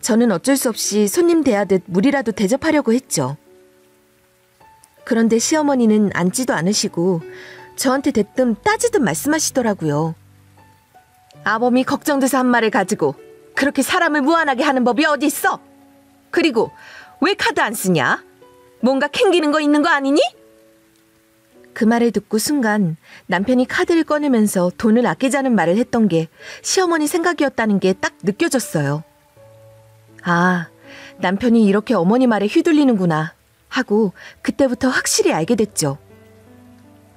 저는 어쩔 수 없이 손님 대하듯 물이라도 대접하려고 했죠. 그런데 시어머니는 앉지도 않으시고 저한테 대뜸 따지듯 말씀하시더라고요. 아범이 걱정돼서 한 말을 가지고 그렇게 사람을 무안하게 하는 법이 어디 있어? 그리고 왜 카드 안 쓰냐? 뭔가 캥기는 거 있는 거 아니니? 그 말을 듣고 순간 남편이 카드를 꺼내면서 돈을 아끼자는 말을 했던 게 시어머니 생각이었다는 게 딱 느껴졌어요. 아, 남편이 이렇게 어머니 말에 휘둘리는구나 하고 그때부터 확실히 알게 됐죠.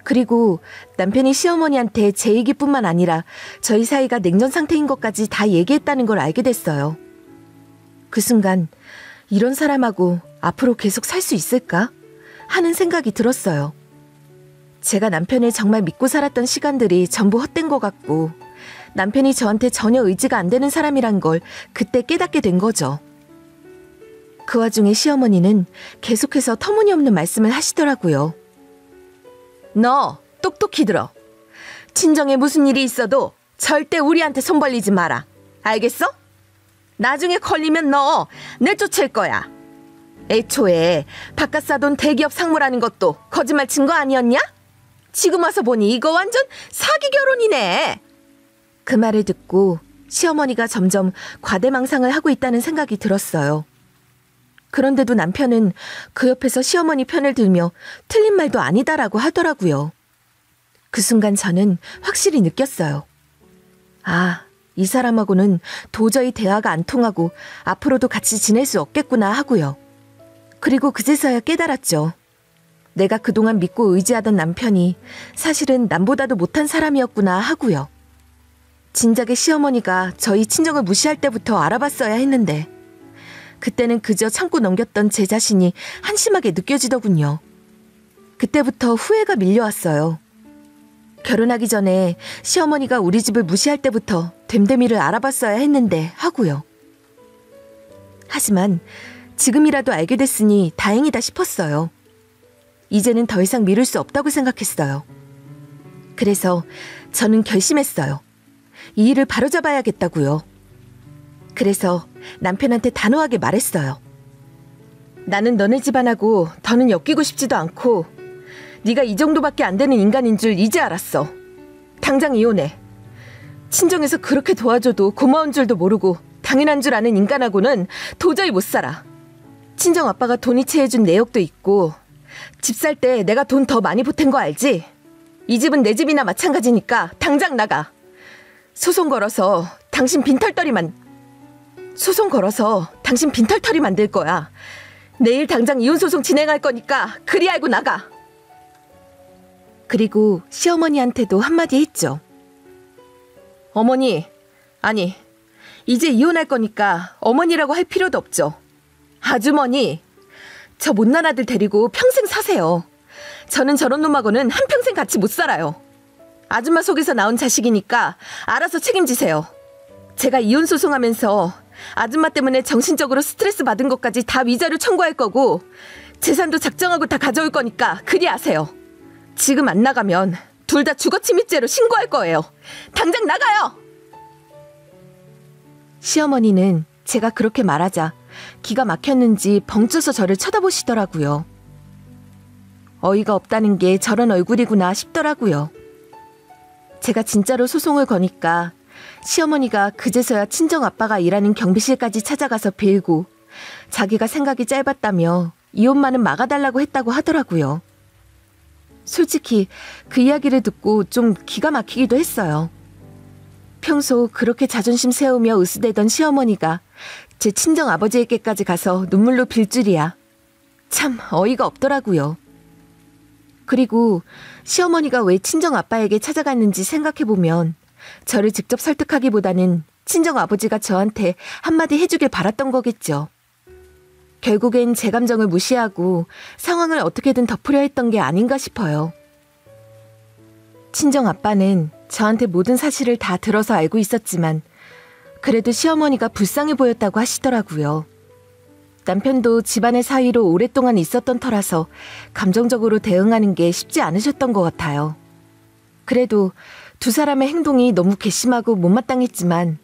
그리고 남편이 시어머니한테 제 얘기뿐만 아니라 저희 사이가 냉전 상태인 것까지 다 얘기했다는 걸 알게 됐어요. 그 순간 이런 사람하고 앞으로 계속 살 수 있을까 하는 생각이 들었어요. 제가 남편을 정말 믿고 살았던 시간들이 전부 헛된 것 같고 남편이 저한테 전혀 의지가 안 되는 사람이란 걸 그때 깨닫게 된 거죠. 그 와중에 시어머니는 계속해서 터무니없는 말씀을 하시더라고요. 너 똑똑히 들어. 친정에 무슨 일이 있어도 절대 우리한테 손 벌리지 마라. 알겠어? 나중에 걸리면 너 내쫓을 거야. 애초에 바깥 사돈 대기업 상무라는 것도 거짓말 친 거 아니었냐? 지금 와서 보니 이거 완전 사기 결혼이네. 그 말을 듣고 시어머니가 점점 과대망상을 하고 있다는 생각이 들었어요. 그런데도 남편은 그 옆에서 시어머니 편을 들며 틀린 말도 아니다라고 하더라고요. 그 순간 저는 확실히 느꼈어요. 아, 이 사람하고는 도저히 대화가 안 통하고 앞으로도 같이 지낼 수 없겠구나 하고요. 그리고 그제서야 깨달았죠. 내가 그동안 믿고 의지하던 남편이 사실은 남보다도 못한 사람이었구나 하고요. 진작에 시어머니가 저희 친정을 무시할 때부터 알아봤어야 했는데 그때는 그저 참고 넘겼던 제 자신이 한심하게 느껴지더군요. 그때부터 후회가 밀려왔어요. 결혼하기 전에 시어머니가 우리 집을 무시할 때부터 됨됨이를 알아봤어야 했는데 하고요. 하지만 지금이라도 알게 됐으니 다행이다 싶었어요. 이제는 더 이상 미룰 수 없다고 생각했어요. 그래서 저는 결심했어요. 이 일을 바로잡아야겠다고요. 그래서 남편한테 단호하게 말했어요. 나는 너네 집안하고 더는 엮이고 싶지도 않고 네가 이 정도밖에 안 되는 인간인 줄 이제 알았어. 당장 이혼해. 친정에서 그렇게 도와줘도 고마운 줄도 모르고 당연한 줄 아는 인간하고는 도저히 못 살아. 친정 아빠가 돈이체해준 내역도 있고 집 살 때 내가 돈 더 많이 보탠 거 알지? 이 집은 내 집이나 마찬가지니까 당장 나가. 소송 걸어서 당신 빈털터리 만들 거야. 내일 당장 이혼소송 진행할 거니까 그리 알고 나가. 그리고 시어머니한테도 한마디 했죠. 어머니, 아니, 이제 이혼할 거니까 어머니라고 할 필요도 없죠. 아주머니, 저 못난 아들 데리고 평생 사세요. 저는 저런 놈하고는 한평생 같이 못 살아요. 아줌마 속에서 나온 자식이니까 알아서 책임지세요. 제가 이혼 소송하면서 아줌마 때문에 정신적으로 스트레스 받은 것까지 다 위자료 청구할 거고 재산도 작정하고 다 가져올 거니까 그리 아세요. 지금 안 나가면 둘 다 주거침입죄로 신고할 거예요. 당장 나가요! 시어머니는 제가 그렇게 말하자 기가 막혔는지 벙쪄서 저를 쳐다보시더라고요. 어이가 없다는 게 저런 얼굴이구나 싶더라고요. 제가 진짜로 소송을 거니까 시어머니가 그제서야 친정아빠가 일하는 경비실까지 찾아가서 빌고 자기가 생각이 짧았다며 이혼만은 막아달라고 했다고 하더라고요. 솔직히 그 이야기를 듣고 좀 기가 막히기도 했어요. 평소 그렇게 자존심 세우며 으스대던 시어머니가 제 친정 아버지에게까지 가서 눈물로 빌 줄이야. 참 어이가 없더라고요. 그리고 시어머니가 왜 친정 아빠에게 찾아갔는지 생각해보면 저를 직접 설득하기보다는 친정 아버지가 저한테 한마디 해주길 바랐던 거겠죠. 결국엔 제 감정을 무시하고 상황을 어떻게든 덮으려 했던 게 아닌가 싶어요. 친정 아빠는 저한테 모든 사실을 다 들어서 알고 있었지만 그래도 시어머니가 불쌍해 보였다고 하시더라고요. 남편도 집안의 사위로 오랫동안 있었던 터라서 감정적으로 대응하는 게 쉽지 않으셨던 것 같아요. 그래도 두 사람의 행동이 너무 괘씸하고 못마땅했지만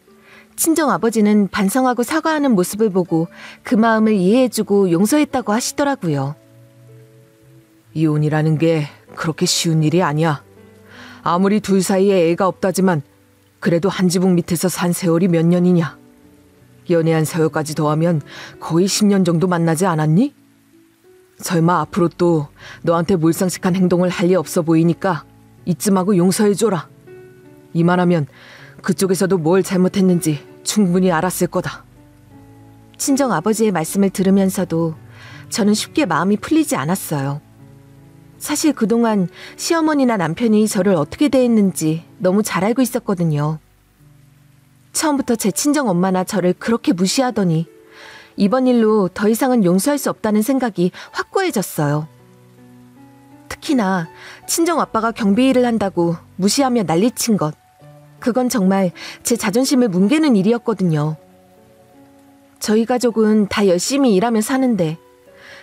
친정 아버지는 반성하고 사과하는 모습을 보고 그 마음을 이해해주고 용서했다고 하시더라고요. 이혼이라는 게 그렇게 쉬운 일이 아니야. 아무리 둘 사이에 애가 없다지만 그래도 한 지붕 밑에서 산 세월이 몇 년이냐. 연애한 세월까지 더하면 거의 10년 정도 만나지 않았니? 설마 앞으로 또 너한테 몰상식한 행동을 할 리 없어 보이니까 이쯤하고 용서해줘라. 이만하면 그쪽에서도 뭘 잘못했는지 충분히 알았을 거다. 친정 아버지의 말씀을 들으면서도 저는 쉽게 마음이 풀리지 않았어요. 사실 그동안 시어머니나 남편이 저를 어떻게 대했는지 너무 잘 알고 있었거든요. 처음부터 제 친정 엄마나 저를 그렇게 무시하더니 이번 일로 더 이상은 용서할 수 없다는 생각이 확고해졌어요. 특히나 친정 아빠가 경비 일을 한다고 무시하며 난리친 것. 그건 정말 제 자존심을 뭉개는 일이었거든요. 저희 가족은 다 열심히 일하며 사는데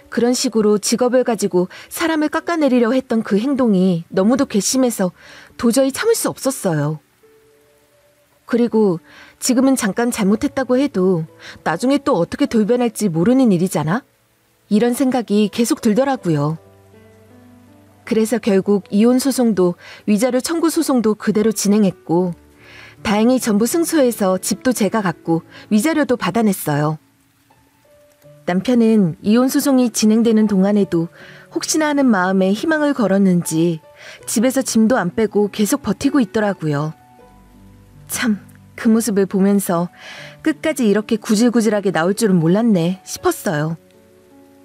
그런 식으로 직업을 가지고 사람을 깎아내리려 했던 그 행동이 너무도 괘씸해서 도저히 참을 수 없었어요. 그리고 지금은 잠깐 잘못했다고 해도 나중에 또 어떻게 돌변할지 모르는 일이잖아? 이런 생각이 계속 들더라고요. 그래서 결국 이혼 소송도 위자료 청구 소송도 그대로 진행했고 다행히 전부 승소해서 집도 제가 갖고 위자료도 받아냈어요. 남편은 이혼 소송이 진행되는 동안에도 혹시나 하는 마음에 희망을 걸었는지 집에서 짐도 안 빼고 계속 버티고 있더라고요. 참, 그 모습을 보면서 끝까지 이렇게 구질구질하게 나올 줄은 몰랐네 싶었어요.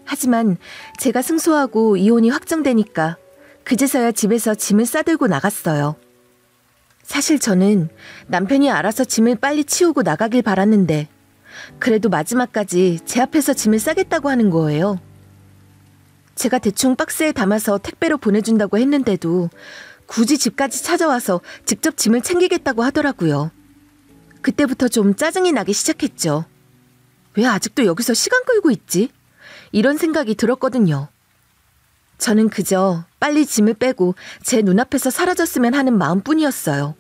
하지만 제가 승소하고 이혼이 확정되니까 그제서야 집에서 짐을 싸들고 나갔어요. 사실 저는 남편이 알아서 짐을 빨리 치우고 나가길 바랐는데 그래도 마지막까지 제 앞에서 짐을 싸겠다고 하는 거예요. 제가 대충 박스에 담아서 택배로 보내준다고 했는데도 굳이 집까지 찾아와서 직접 짐을 챙기겠다고 하더라고요. 그때부터 좀 짜증이 나기 시작했죠. 왜 아직도 여기서 시간 끌고 있지? 이런 생각이 들었거든요. 저는 그저 빨리 짐을 빼고 제 눈앞에서 사라졌으면 하는 마음뿐이었어요.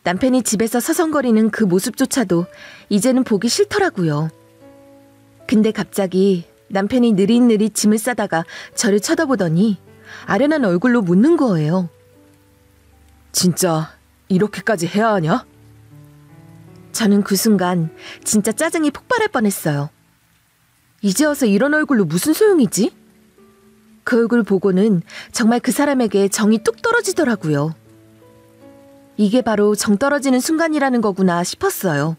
남편이 집에서 서성거리는 그 모습조차도 이제는 보기 싫더라고요. 근데 갑자기 남편이 느릿느릿 짐을 싸다가 저를 쳐다보더니 아련한 얼굴로 묻는 거예요. 진짜 이렇게까지 해야 하냐? 저는 그 순간 진짜 짜증이 폭발할 뻔했어요. 이제 와서 이런 얼굴로 무슨 소용이지? 그 얼굴 보고는 정말 그 사람에게 정이 뚝 떨어지더라고요. 이게 바로 정 떨어지는 순간이라는 거구나 싶었어요.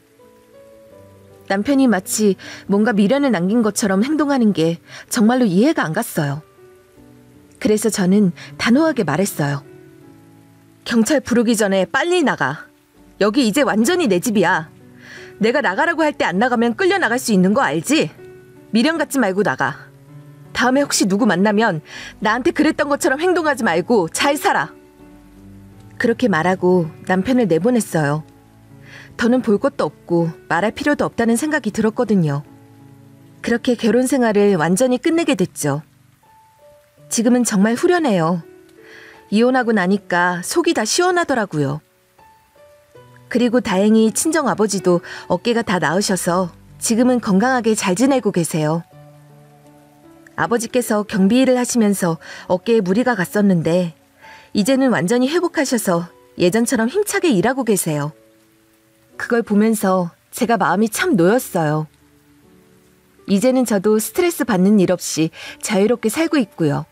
남편이 마치 뭔가 미련을 남긴 것처럼 행동하는 게 정말로 이해가 안 갔어요. 그래서 저는 단호하게 말했어요. 경찰 부르기 전에 빨리 나가. 여기 이제 완전히 내 집이야. 내가 나가라고 할 때 안 나가면 끌려나갈 수 있는 거 알지? 미련 갖지 말고 나가. 다음에 혹시 누구 만나면 나한테 그랬던 것처럼 행동하지 말고 잘 살아. 그렇게 말하고 남편을 내보냈어요. 더는 볼 것도 없고 말할 필요도 없다는 생각이 들었거든요. 그렇게 결혼 생활을 완전히 끝내게 됐죠. 지금은 정말 후련해요. 이혼하고 나니까 속이 다 시원하더라고요. 그리고 다행히 친정 아버지도 어깨가 다 나으셔서 지금은 건강하게 잘 지내고 계세요. 아버지께서 경비 일을 하시면서 어깨에 무리가 갔었는데 이제는 완전히 회복하셔서 예전처럼 힘차게 일하고 계세요. 그걸 보면서 제가 마음이 참 놓였어요. 이제는 저도 스트레스 받는 일 없이 자유롭게 살고 있고요.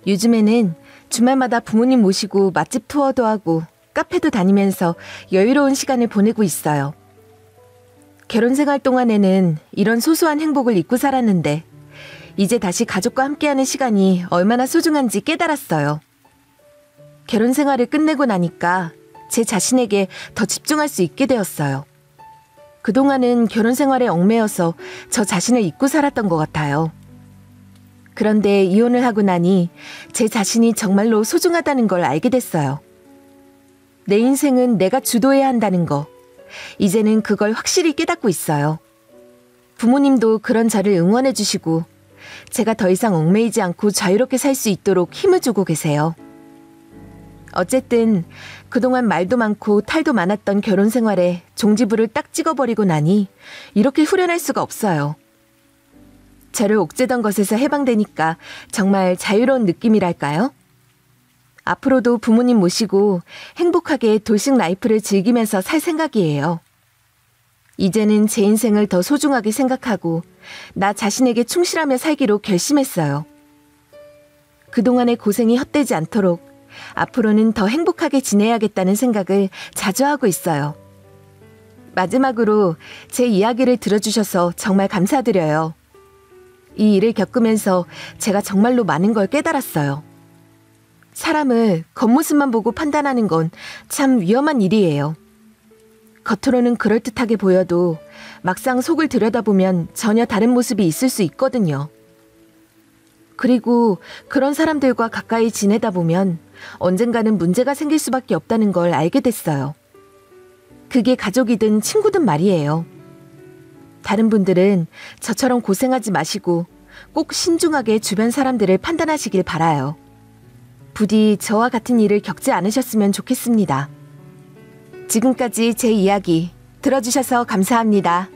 요즘에는 주말마다 부모님 모시고 맛집 투어도 하고 카페도 다니면서 여유로운 시간을 보내고 있어요. 결혼 생활 동안에는 이런 소소한 행복을 잊고 살았는데 이제 다시 가족과 함께하는 시간이 얼마나 소중한지 깨달았어요. 결혼 생활을 끝내고 나니까 제 자신에게 더 집중할 수 있게 되었어요. 그동안은 결혼 생활에 얽매여서 저 자신을 잊고 살았던 것 같아요. 그런데 이혼을 하고 나니 제 자신이 정말로 소중하다는 걸 알게 됐어요. 내 인생은 내가 주도해야 한다는 거. 이제는 그걸 확실히 깨닫고 있어요. 부모님도 그런 저를 응원해 주시고 제가 더 이상 얽매이지 않고 자유롭게 살 수 있도록 힘을 주고 계세요. 어쨌든 그동안 말도 많고 탈도 많았던 결혼 생활에 종지부를 딱 찍어버리고 나니 이렇게 후련할 수가 없어요. 저를 옥죄던 것에서 해방되니까 정말 자유로운 느낌이랄까요? 앞으로도 부모님 모시고 행복하게 돌싱 라이프를 즐기면서 살 생각이에요. 이제는 제 인생을 더 소중하게 생각하고 나 자신에게 충실하며 살기로 결심했어요. 그동안의 고생이 헛되지 않도록 앞으로는 더 행복하게 지내야겠다는 생각을 자주 하고 있어요. 마지막으로 제 이야기를 들어주셔서 정말 감사드려요. 이 일을 겪으면서 제가 정말로 많은 걸 깨달았어요. 사람을 겉모습만 보고 판단하는 건 참 위험한 일이에요. 겉으로는 그럴듯하게 보여도 막상 속을 들여다보면 전혀 다른 모습이 있을 수 있거든요. 그리고 그런 사람들과 가까이 지내다 보면 언젠가는 문제가 생길 수밖에 없다는 걸 알게 됐어요. 그게 가족이든 친구든 말이에요. 다른 분들은 저처럼 고생하지 마시고 꼭 신중하게 주변 사람들을 판단하시길 바라요. 부디 저와 같은 일을 겪지 않으셨으면 좋겠습니다. 지금까지 제 이야기 들어주셔서 감사합니다.